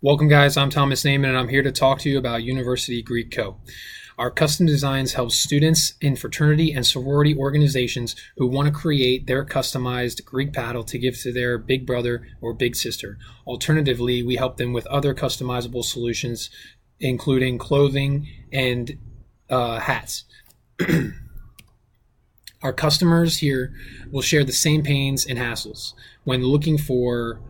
Welcome, guys. I'm Thomas Naiman, and I'm here to talk to you about University Greek Co. Our custom designs help students in fraternity and sorority organizations who want to create their customized Greek paddle to give to their big brother or big sister. Alternatively, we help them with other customizable solutions, including clothing and hats. Our customers here will share the same pains and hassles when looking for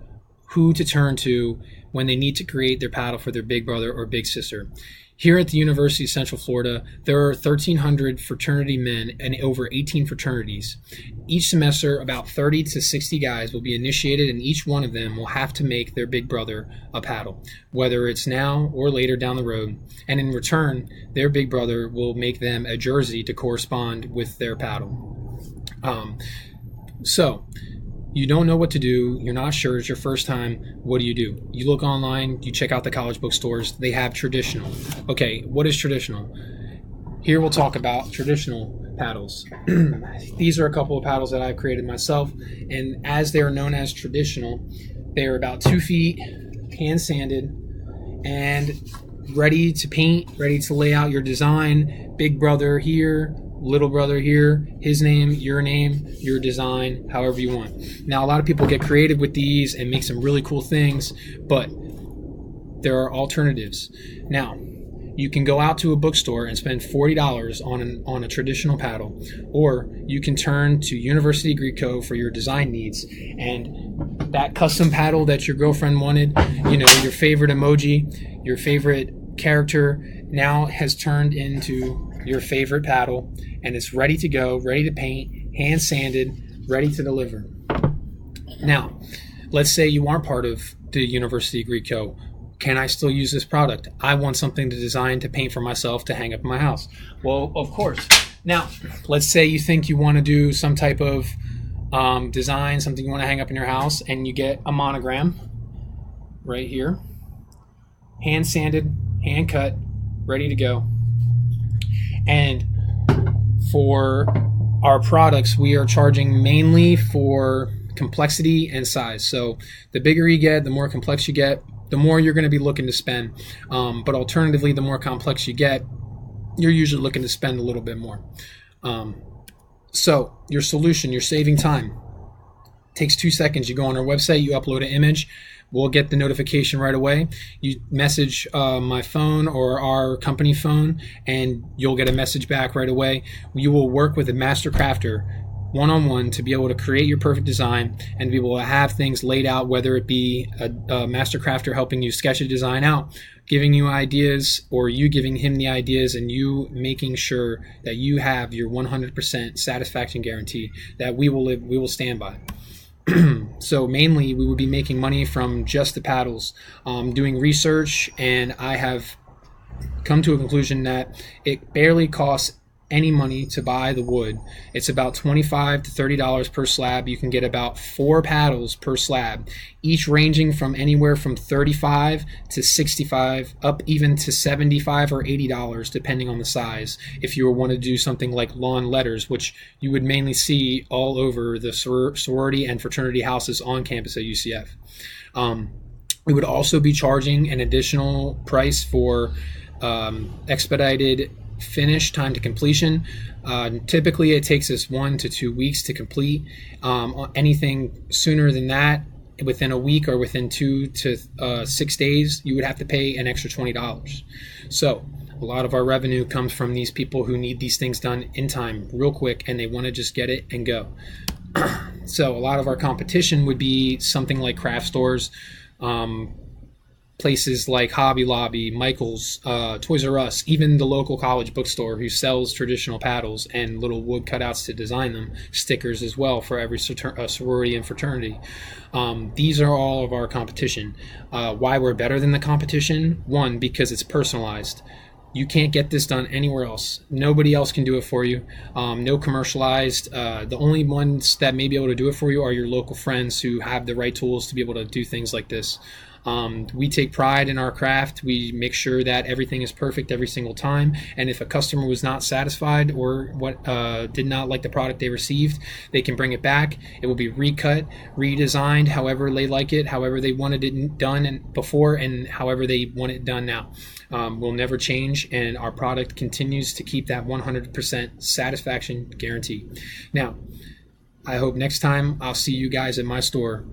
who to turn to when they need to create their paddle for their big brother or big sister. Here at the University of Central Florida, there are 1,300 fraternity men and over 18 fraternities. Each semester, about 30 to 60 guys will be initiated, and each one of them will have to make their big brother a paddle, whether it's now or later down the road. And in return, their big brother will make them a jersey to correspond with their paddle. So, you don't know what to do, you're not sure, it's your first time, what do? You look online, you check out the college bookstores, they have traditional. Okay, what is traditional? Here we'll talk about traditional paddles. These are a couple of paddles that I've created myself, and as they're known as traditional, they're about 2 feet, hand sanded, and ready to paint, ready to lay out your design. Big brother here, little brother here, his name, your design, however you want. Now, a lot of people get creative with these and make some really cool things, but there are alternatives. Now, you can go out to a bookstore and spend $40 on a traditional paddle, or you can turn to University Greek Co. for your design needs. And that custom paddle that your girlfriend wanted, your favorite emoji, your favorite character, now has turned into your favorite paddle, and it's ready to go, ready to paint, hand sanded, ready to deliver. Now, let's say you aren't part of the University Greek Co. Can I still use this product? I want something to design, to paint for myself, to hang up in my house. Well, of course. Now, let's say you think you want to do some type of design, something you want to hang up in your house, and you get a monogram right here, hand sanded, hand cut, ready to go. And for our products, we are charging mainly for complexity and size. So the bigger you get, the more complex you get, the more you're going to be looking to spend. But alternatively, the more complex you get, you're usually looking to spend a little bit more. So your solution, you're saving time. Takes 2 seconds. You go on our website, you upload an image. We'll get the notification right away. You message my phone or our company phone, and you'll get a message back right away. You will work with a master crafter one-on-one to be able to create your perfect design and be able to have things laid out, whether it be a master crafter helping you sketch a design out, giving you ideas, or you giving him the ideas, and you making sure that you have your 100% satisfaction guarantee that we will stand by. So mainly we would be making money from just the paddles, doing research, and I have come to a conclusion that it barely costs any money to buy the wood. It's about $25 to $30 per slab. You can get about 4 paddles per slab, each ranging from anywhere from $35 to $65, up even to $75 or $80, depending on the size. If you want to do something like lawn letters, which you would mainly see all over the sorority and fraternity houses on campus at UCF. We would also be charging an additional price for expedited finish, time to completion. Typically it takes us 1 to 2 weeks to complete. Anything sooner than that, within a week or within 2 to 6 days, you would have to pay an extra $20. So a lot of our revenue comes from these people who need these things done in time, real quick, and they want to just get it and go. So a lot of our competition would be something like craft stores, places like Hobby Lobby, Michael's, Toys R Us, even the local college bookstore who sells traditional paddles and little wood cutouts to design them, stickers as well for every sorority and fraternity. These are all of our competition. Why we're better than the competition? 1, because it's personalized. You can't get this done anywhere else. Nobody else can do it for you. No commercialized. The only ones that may be able to do it for you are your local friends who have the right tools to be able to do things like this. We take pride in our craft. We make sure that everything is perfect every single time. And if a customer was not satisfied or did not like the product they received, they can bring it back. It will be recut, redesigned, however they like it, however they wanted it done before, and however they want it done now. Will never change, and our product continues to keep that 100% satisfaction guarantee. Now, I hope next time I'll see you guys at my store